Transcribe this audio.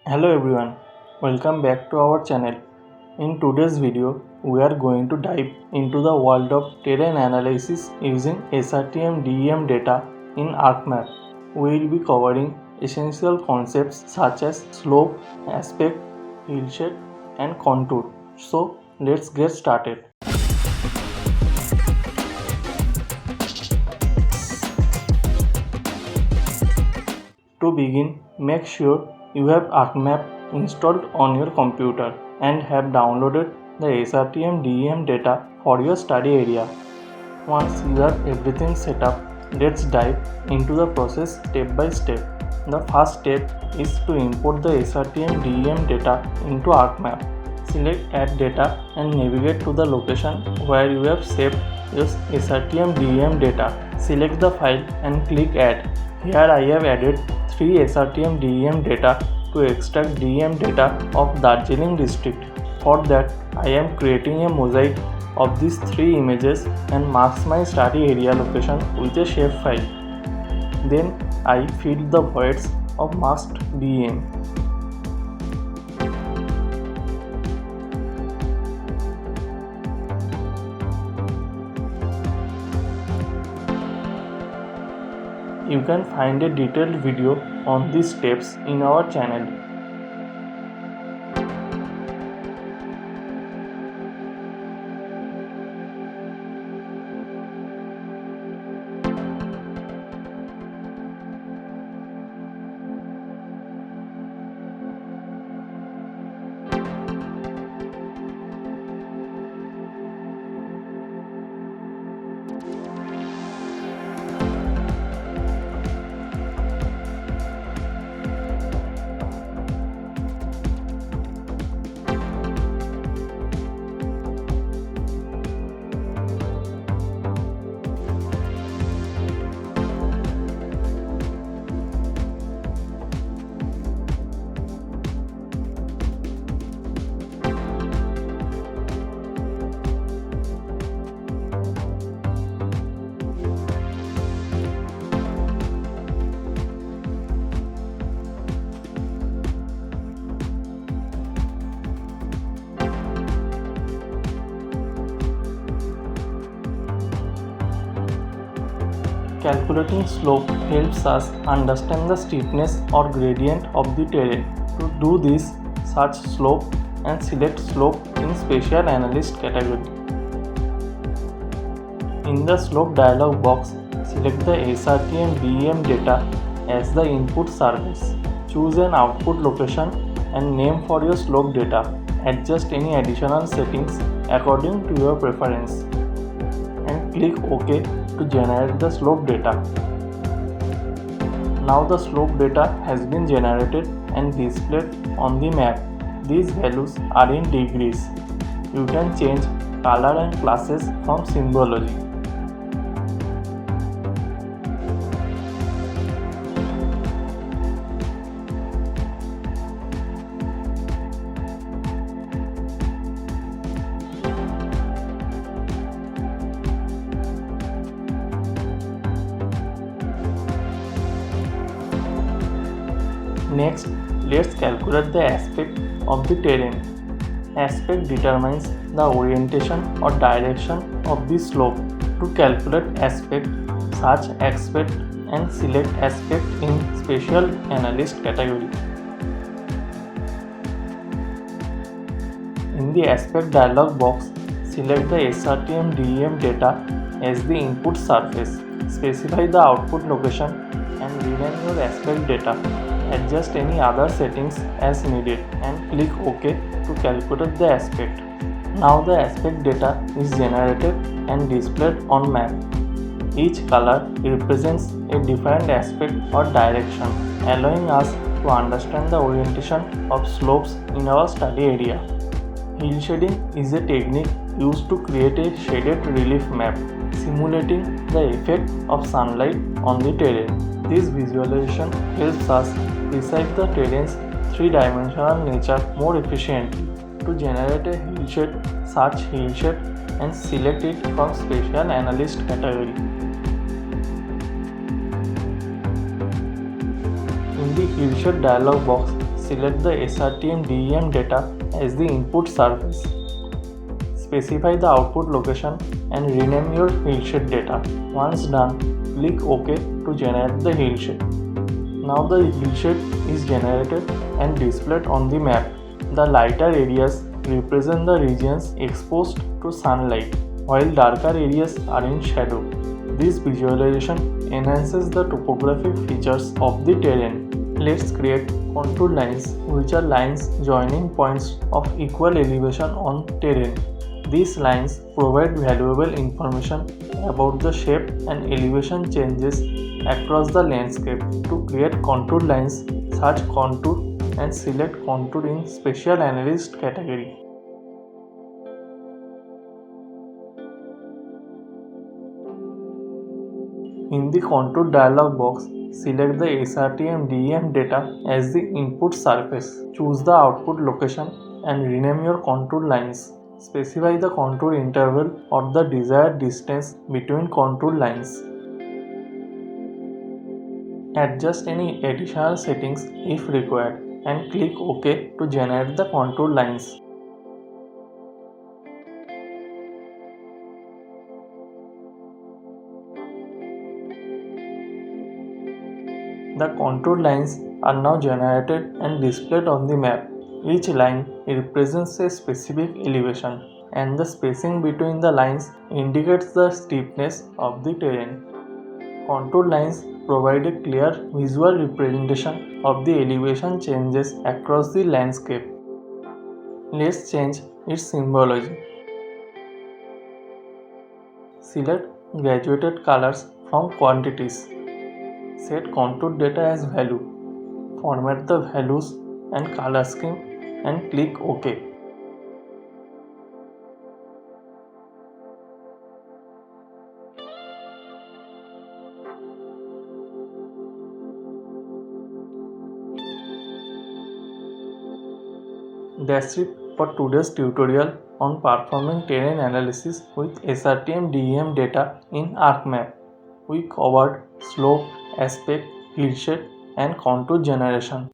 Hello everyone, welcome back to our channel. In today's video, we are going to dive into the world of terrain analysis using SRTM DEM data in ArcMap. We will be covering essential concepts such as slope, aspect, hillside, and contour. So let's get started. To begin, make sure you have ArcMap installed on your computer and have downloaded the SRTM DEM data for your study area. Once you have everything set up, let's dive into the process step by step. The first step is to import the SRTM DEM data into ArcMap. Select Add Data and navigate to the location where you have saved your SRTM DEM data. Select the file and click Add. Here I have added 3 SRTM DEM data to extract DEM data of Darjeeling district. For that, I am creating a mosaic of these 3 images and marks my study area location with a shapefile. Then I fill the voids of masked DEM. You can find a detailed video on these steps in our channel. Calculating slope helps us understand the steepness or gradient of the terrain. To do this, search slope and select slope in Spatial Analyst category. In the slope dialog box, select the SRTM DEM data as the input surface. Choose an output location and name for your slope data. Adjust any additional settings according to your preference and click OK to generate the slope data. Now the slope data has been generated and displayed on the map. These values are in degrees. You can change color and classes from symbology. Next, let's calculate the aspect of the terrain. Aspect determines the orientation or direction of the slope. To calculate aspect, search aspect and select aspect in Spatial Analyst category. In the aspect dialog box, select the SRTM DEM data as the input surface. Specify the output location and rename your aspect data. Adjust any other settings as needed and click OK to calculate the aspect. Now the aspect data is generated and displayed on map. Each color represents a different aspect or direction, allowing us to understand the orientation of slopes in our study area. Hill shading is a technique used to create a shaded relief map, simulating the effect of sunlight on the terrain. This visualization helps us precise the terrain's three-dimensional nature more efficiently. To generate a hillshade, search hillshade and select it from Spatial Analyst category. In the hillshade dialog box, select the SRTM DEM data as the input surface. Specify the output location and rename your hillshed data. Once done, click OK to generate the hillshed. Now the hillshed is generated and displayed on the map. The lighter areas represent the regions exposed to sunlight, while darker areas are in shadow. This visualization enhances the topographic features of the terrain. Let's create contour lines, which are lines joining points of equal elevation on terrain. These lines provide valuable information about the shape and elevation changes across the landscape. To create contour lines, search contour and select contour in Special Analyst category. In the contour dialog box, select the SRTM DEM data as the input surface. Choose the output location and rename your contour lines. Specify the contour interval or the desired distance between contour lines. Adjust any additional settings if required and click OK to generate the contour lines. The contour lines are now generated and displayed on the map. Each line represents a specific elevation, and the spacing between the lines indicates the steepness of the terrain. Contour lines provide a clear visual representation of the elevation changes across the landscape. Let's change its symbology. Select graduated colors from quantities. Set contour data as value. Format the values and color scheme and click OK. That's it for today's tutorial on performing terrain analysis with SRTM DEM data in ArcMap. We covered slope, aspect, hillshed and contour generation.